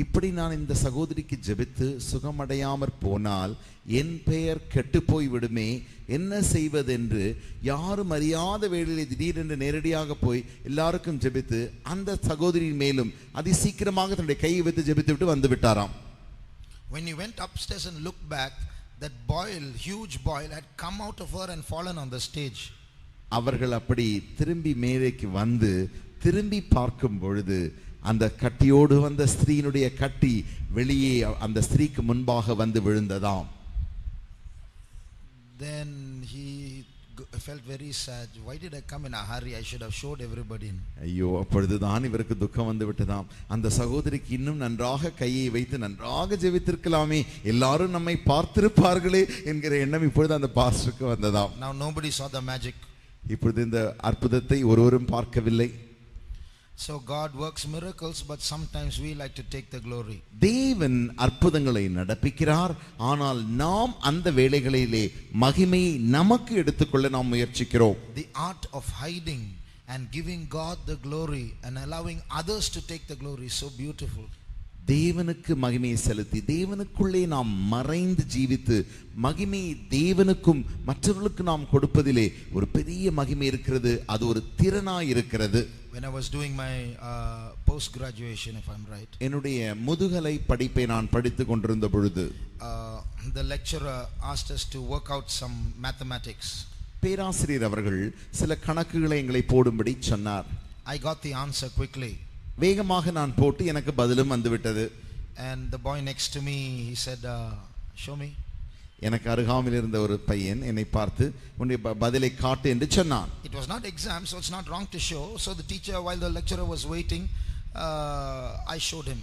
இப்படி நான் இந்த சகோதரிக்கு ஜெபித்து சுகமடையாமற் போனால் என் பெயர் கெட்டு போய் விடுமே, என்ன செய்வதென்று யாரும் அறியாத வேளையிலே திடீரென்று நேரடியாக போய் எல்லாருக்கும் ஜெபித்து அந்த சகோதரியின் மேலும் அதி சீக்கிரமாக தன்னுடைய கையை வைத்து ஜெபித்து விட்டு வந்து விட்டாராம். When he went upstairs and looked back, that boil, huge boil, had come out of her and fallen on the stage. அவர்கள் அப்படி திரும்பி மேடைக்கு வந்து திரும்பி பார்க்கும் பொழுது அந்த கட்டியோடு வந்த ஸ்திரீனுடைய கட்டி வெளியே அந்த ஸ்திரீக்கு முன்பாக வந்து விழுந்ததாம். Then he felt very sad. Why did I come in a hurry? I should have showed everybody. ஐயோ, அப்பொழுதுதான் இவருக்கு துக்கம் வந்து விட்டதாம். அந்த சகோதரிக்கு இன்னும் நன்றாக கையை வைத்து நன்றாக ஜெபித்திருக்கலாமே, எல்லாரும் நம்மை பார்த்திருப்பார்களே என்கிற எண்ணம் இப்பொழுது அந்த பாஸ்டருக்கு வந்ததாம். Now nobody saw the magic. இப்பொழுது இந்த அற்புதத்தை ஒருவரும் பார்க்கவில்லை. So God works miracles, but sometimes we like to take the glory. தேவன் அற்புதங்களை நடப்பிக்கிறார், ஆனால் நாம் அந்த வேளைகளிலே மகிமையை நமக்கு எடுத்துக்கொள்ள நாம் முயற்சிக்கிறோம். The art of hiding and giving God the glory and allowing others to take the glory is so beautiful. தேவனுக்கு மகிமையை செலுத்தி தேவனுக்குள்ளே நாம் மறைந்து ஜீவித்து மகிமையை தேவனுக்கும் மற்றவர்களுக்கு நாம் கொடுப்பதிலே ஒரு பெரிய மகிமை இருக்கிறது. அது ஒரு திறனாய் இருக்கிறது. When I was doing my post graduation, if I'm right, என்னுடைய முதுகலை படிப்பை நான் படித்துக் கொண்டிருந்த பொழுது the lecturer asked us to work out some mathematics. பேராசிரியர் அவர்கள் சில கணக்குகளை எங்களை போடும்படி சொன்னார். I got the answer quickly. வேகமாக நான் போட்டு எனக்கு பதிலும் வந்துவிட்டது. And the boy next to me, he said, show me. எனக்கு அருகாமையில் இருந்த ஒரு பையன் என்னை பார்த்து உன்னுடைய பதிலை காட்டு என்று சொன்னான். It was not exam, so it's not wrong to show. So the teacher, while the lecturer was waiting, I showed him.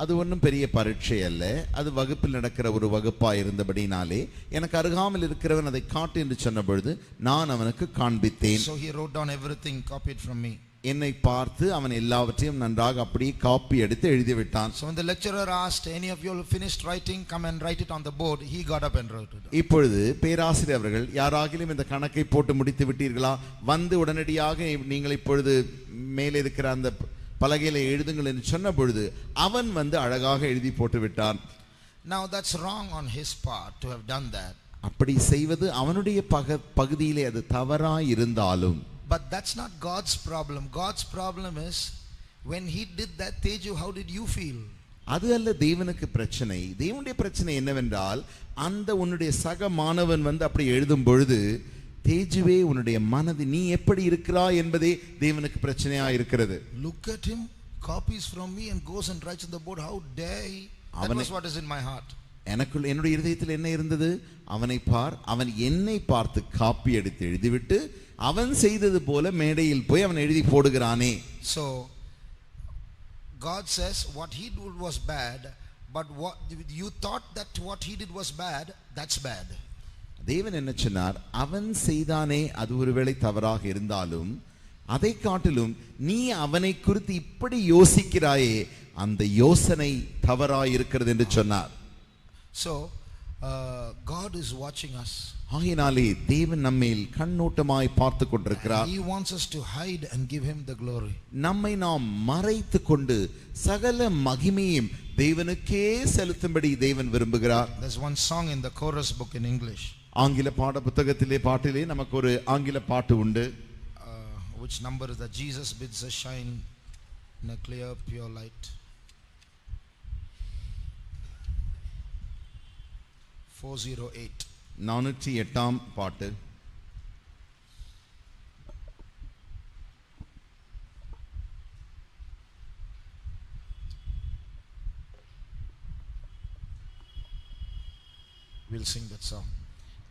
அது ஒன்றும் பெரிய பரீட்சை அல்ல, அது வகுப்பில் நடக்கிற ஒரு வகுப்பாக இருந்தபடினாலே எனக்கு அருகாமையில் இருக்கிறவன் அதை காட்டு என்று சொன்ன பொழுது நான் அவனுக்கு காண்பித்தேன். So he wrote down everything copied from me. என்னை பார்த்து அவன் எல்லாவற்றையும் நன்றாக அப்படியே காப்பி எடுத்து எழுதிவிட்டான். So when the lecturer asked, any of you finished writing, come and write it on the board, he got up and wrote it. இப்பொழுது பேராசிரியர் அவர்கள், யாராகிலும் இந்த கணக்கை போட்டு முடித்து விட்டீர்களா, வந்து உடனடியாக நீங்கள் இப்பொழுது மேலே இருக்கிற அந்த பலகையில எழுதுங்கள் என்று சொன்ன பொழுது அவன் வந்து அழகாக எழுதி போட்டு விட்டான். Now that's wrong on his part to have done that. அப்படி செய்வது அவனுடைய பகுதியிலே அது தவறாய் இருந்தாலும், but that's not God's problem. God's problem is when he did that, Teju, how did you feel? அது அல்ல தேவனுக்கு பிரச்சனை. தேவனுடைய பிரச்சனை என்னவென்றால், அந்த உன்னுடைய சக மாணவன் வந்து அப்படி எழுதும் பொழுது தேஜுவே உன்னுடைய மனது நீ எப்படி இருக்கிறாய் என்பதே தேவனுக்கு பிரச்சனையா இருக்கிறது. Look at him, copies from me and goes and writes on the board, how dare he? That was what is in my heart. எனக்குள் என்னுடைய இதயத்தில் என்ன இருந்தது, அவனை பார், அவன் என்னை பார்த்து காப்பி எடுத்து எழுதிவிட்டு அவன் செய்தது போல மேடையில் போய் அவன் எழுதி போடுகிறானே. So God says what he did was bad, but what you thought that what he did was bad, that's bad. தேவன் என்ன சொன்னார், அவன் செய்தானே அது ஒருவேளை தவறாக இருந்தாலும் அதை காட்டிலும் நீ அவனை குறித்து இப்படி யோசிக்கிறாயே அந்த யோசனை தவறாய் இருக்கிறது என்று சொன்னார். So God is watching us. ஆகையினாலே தேவன் நம்மேல் கண்ணோட்டமாய் பார்த்து கொண்டிருக்கிறார். He wants us to hide and give him the glory. நம்மை நாம் மறைத்து கொண்டு சகல மகிமையும் தேவனுக்கே செலுத்தும்படி தேவன் விரும்புகிறார். There's one song in the chorus book in English. ஆங்கில பாட புத்தகத்திலே பாட்டிலே நமக்கு ஒரு ஆங்கில பாட்டு உண்டு. Which number is that? Jesus bids us shine in a clear pure light. 408. 408 பாட்டு. We'll sing that song.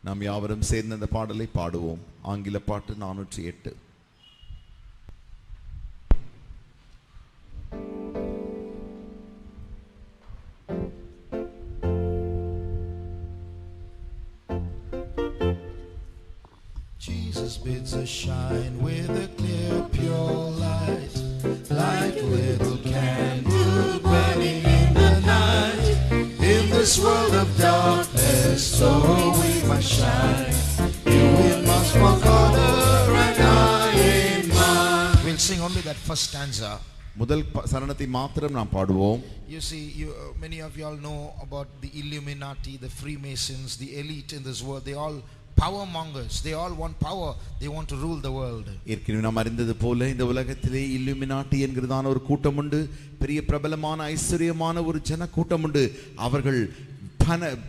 நாம் யாவரும் சேர்ந்து அந்த பாடலை பாடுவோம். ஆங்கில பாட்டு 408. Jesus bids us shine with a clear pure light, like a little candle burning in the night. In this world of darkness, so we must shine. You in must walk order and I in mine. We'll sing only that first stanza. முதல் சரணத்தை மாத்திரம் நாம் பாடுவோம். You see, many of you all know about the Illuminati, the Freemasons, the elite in this world. They all power mongers. They all want power. They want to rule the world. ஏற்கனவே நாம் அறிந்தது போல இந்த உலகத்திலே இல்லுமினாட்டி என்கிறதான ஒரு கூட்டம் உண்டு. பெரிய பிரபலமான ஐஸ்வர்யமான ஒரு ஜன கூட்டம் உண்டு. அவர்கள்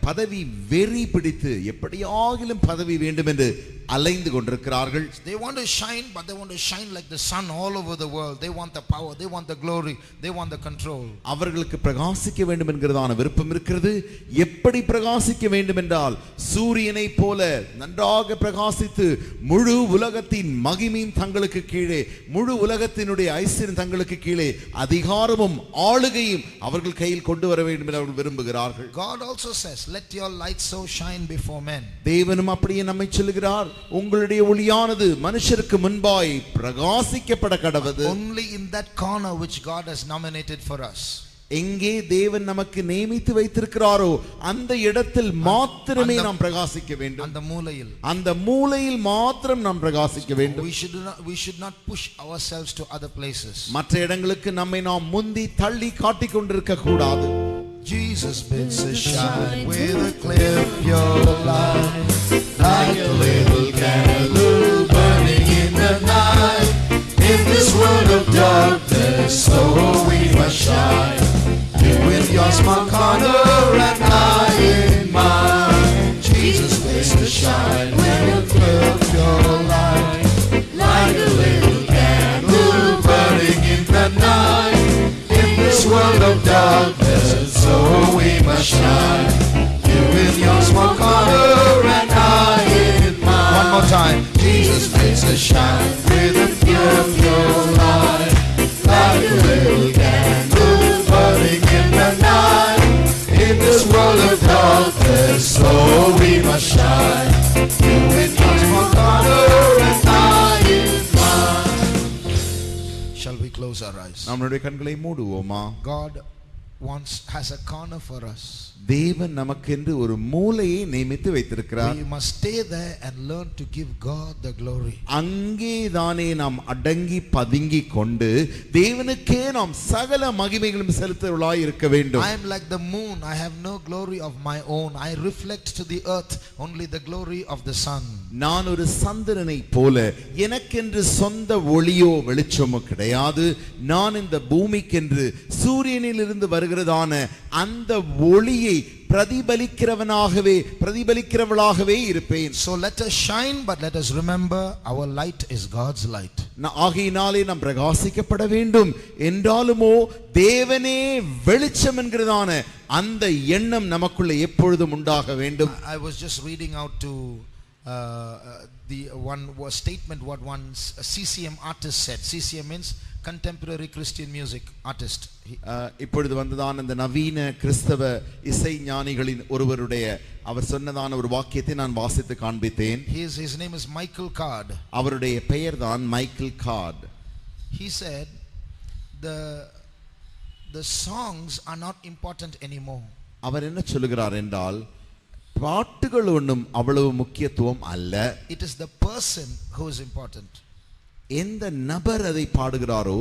பதவி வெறி பிடித்து எப்படியாகிலும் பதவி வேண்டும் என்று அலைந்து கொண்டிருக்கிறார்கள். They want to shine, but they want to shine like the sun all over the world. They want the power, they want the glory, they want the control. அவர்களுக்கு பிரகாசிக்க வேண்டும் என்கிறதான விருப்பம் இருக்கிறது. எப்படி பிரகாசிக்க வேண்டும் என்றால் சூரியனை போல நன்றாக பிரகாசித்து முழு உலகத்தின் மகிமையும் தங்களுக்கு கீழே, முழு உலகத்தினுடைய ஐஸ்வர்யம் தங்களுக்கு கீழே, அதிகாரமும் ஆளுகையும் அவர்கள் கையில் கொண்டு வர வேண்டும் என்று அவர்கள் விரும்புகிறார்கள். God also says, let your light so shine before men. தேவனும் அப்படியே நம்மை சொல்லுகிறார், உங்களுடைய ஒளியானது மனுஷருக்கு முன்பாய் பிரகாசிக்கப்பட கடவது. Only in that corner which God has nominated for us. எங்கே தேவன் நமக்கு நியமித்து வைத்திருக்கிறாரோ அந்த இடத்தில் மாத்திரமே நாம் பிரகாசிக்க வேண்டும். அந்த மூலையில் மாத்திரம் நாம் பிரகாசிக்க வேண்டும். We should not push ourselves to other places. மற்ற இடங்களுக்கு நம்மை நாம் முந்தி தள்ளி காட்டிக் கொண்டிருக்க கூடாது. Jesus bids us shine with a clear pure light, like a little candle burning in the night. In this world of darkness, so we must shine. You in your small corner and I in mine. Jesus bids us shine with a clear pure light, like a little candle burning in the night. In this world of darkness, so we must shine. You in your small corner and I in mine. One more time. Jesus makes us shine with a pure light, like a little candle burning in the night. In this world of darkness, so we must shine. You in your small corner and I in mine. Shall we close our eyes? நம்முடைய கண்களை மூடுவோமா? God has a corner for us. தேவன் நமக்கென்று ஒரு மூலையை நியமித்து வைத்திருக்கிறார். We must stay there and learn to give God the glory. அங்கேதானே நாம் அடங்கி பதுங்கி கொண்டு தேவனுக்கே நாம் சகல மகிமைகளும் செலுத்துவர்களாய் இருக்க வேண்டும். I am like the moon, I have no glory of my own. I reflect to the earth only the glory of the sun. நான் ஒரு சந்திரனை போல எனக்கென்று சொந்த ஒளியோ வெளிச்சமோ கிடையாது. நான் இந்த பூமிக்கென்று சூரியனில் இருந்து வருகிறதான அந்த ஒளியை பிரதிபலிக்கிறவளாகவே இருப்பேன். So let us shine, but let us remember our light is God's light. ஆகையினாலே நாம் பிரகாசிக்கப்பட வேண்டும். என்றாலுமோ தேவனே வெளிச்சம் என்கிறதான அந்த எண்ணம் நமக்குள்ள எப்பொழுதும் உண்டாக வேண்டும். I was just reading out to the one statement what one CCM artist said. CCM means contemporary Christian music artist. இப்பொழுது வந்ததான இந்த நவீன கிறிஸ்தவ இசை ஞானிகளின் ஒருவருடைய அவர் சொன்னதான ஒரு வாக்கியத்தை நான் வாசித்து காண்பித்தேன். His name is Michael Card. அவருடைய பெயர் தான் Michael card. He said the songs are not important anymore. அவர் என்ன சொல்லுகிறார் என்றால் பாட்டுகள் ஒன்றும் அவ்வளவு முக்கியத்துவம் அல்ல. It is the person who is important. எந்த நபர் அதை பாடுகிறாரோ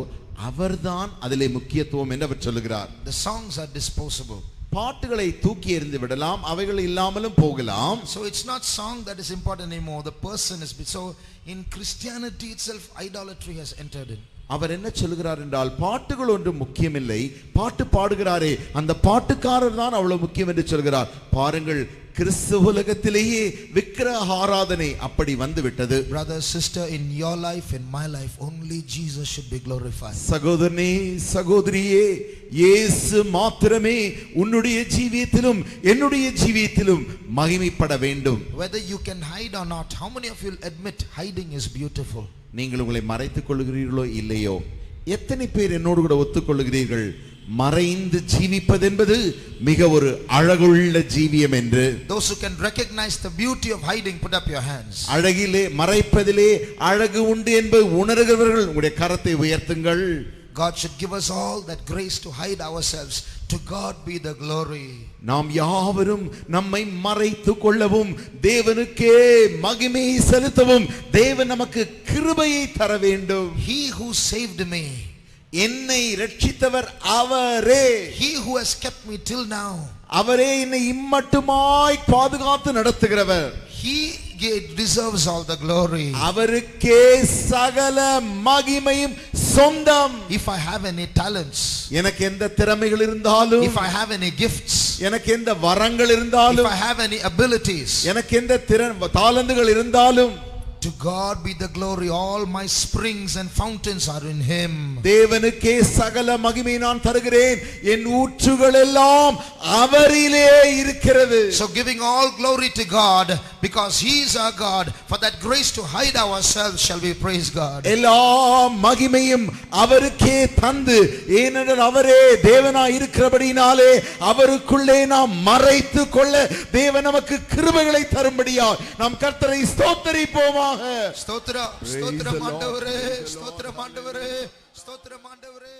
அவர்தான் அதிலே முக்கியத்துவம் என்று அவர் சொல்லுகிறார். The songs are disposable. பாட்டுகளை தூக்கி எறிந்து விடலாம், அவைகள் இல்லாமலும் போகலாம். So it's not song that is important anymore, the person is. So in Christianity itself idolatry has entered in. அவர் என்ன சொல்கிறார் என்றால் பாட்டுகள் ஒன்றும் முக்கியமில்லை, பாட்டு பாடுகிறாரே அந்த பாட்டுக்காரர் தான் அவ்வளவு முக்கியம் என்று சொல்கிறார். பாருங்கள், கிறிஸ்தவ உலகத்திலேயே விக்கிரக ஆராதனை அப்படி வந்து விட்டது. Brother, sister, in your life, in my life, only Jesus should be glorified. சகோதரனே, சகோதரியே, இயேசு மாத்திரமே உன்னுடைய ஜீவியத்திலும் என்னுடைய ஜீவியத்திலும் மகிமைப்பட வேண்டும். Whether you can hide or not, how many of you will admit hiding is beautiful? நீங்கள் உங்களை மறைத்துக் கொள்கிறீர்களோ இல்லையோ, எத்தனை பேர் என்னோடு கூட ஒத்துக்கொள்கிறீர்கள் மறைந்து ஜீவிப்பது என்பது மிக ஒரு அழகுள்ள ஜீவியம் என்று? Those who can recognize the beauty of hiding, put up your hands. அழகிலே மறைப்பதிலே அழகு உண்டு என்பது உணர்கிறவர்கள் உங்களுடைய கரத்தை உயர்த்துங்கள். God should give us all that grace to hide ourselves. To God be the glory. நாம் யாவரும் நம்மை மறைத்துக் கொள்ளவும் தேவனுக்கே மகிமை செலுத்தவும் தேவன் நமக்கு கிருபையை தர வேண்டும். He who saved me, என்னை ரட்சித்தவர் அவரே. He who has kept me till now, அவரே என்னை இம்மட்டுமாய் பாதுகாத்து நடத்துகிறவர். He deserves all the glory. அவருக்கே சகல மகிமையும் சொந்தம். If I have any talents, எனக்கு எந்த திறமைகள் இருந்தாலும், if I have any gifts, எனக்கு எந்த வரங்கள் இருந்தாலும், if I have any abilities, எனக்கு எந்த தாளந்துகள் இருந்தாலும், To God be the glory. All my springs and fountains are in him. தேவனுக்கே சகல மகிமை நான் தருகிறேன், என் ஊற்றுகள் எல்லாம் அவரிலே இருக்கிறது. So giving all glory to God because he is our God. For that grace to hide ourselves shall we praise God. எல்லா மகிமையும் அவருக்கே தந்து, ஏனென்றால் அவரே தேவனாய் இருக்கிறபடினாலே அவருக்குள்ளே நாம் மறைத்து கொள்ள தேவன் நமக்கு கிருபைகளை தரும்படியாய் நாம் கர்த்தரை ஸ்தோத்திரிப்போமாக. ஸ்தோத்திரம், ஸ்தோத்திரம் ஆண்டவரே, ஸ்தோத்திரம் ஆண்டவரே, ஸ்தோத்திரம் ஆண்டவரே.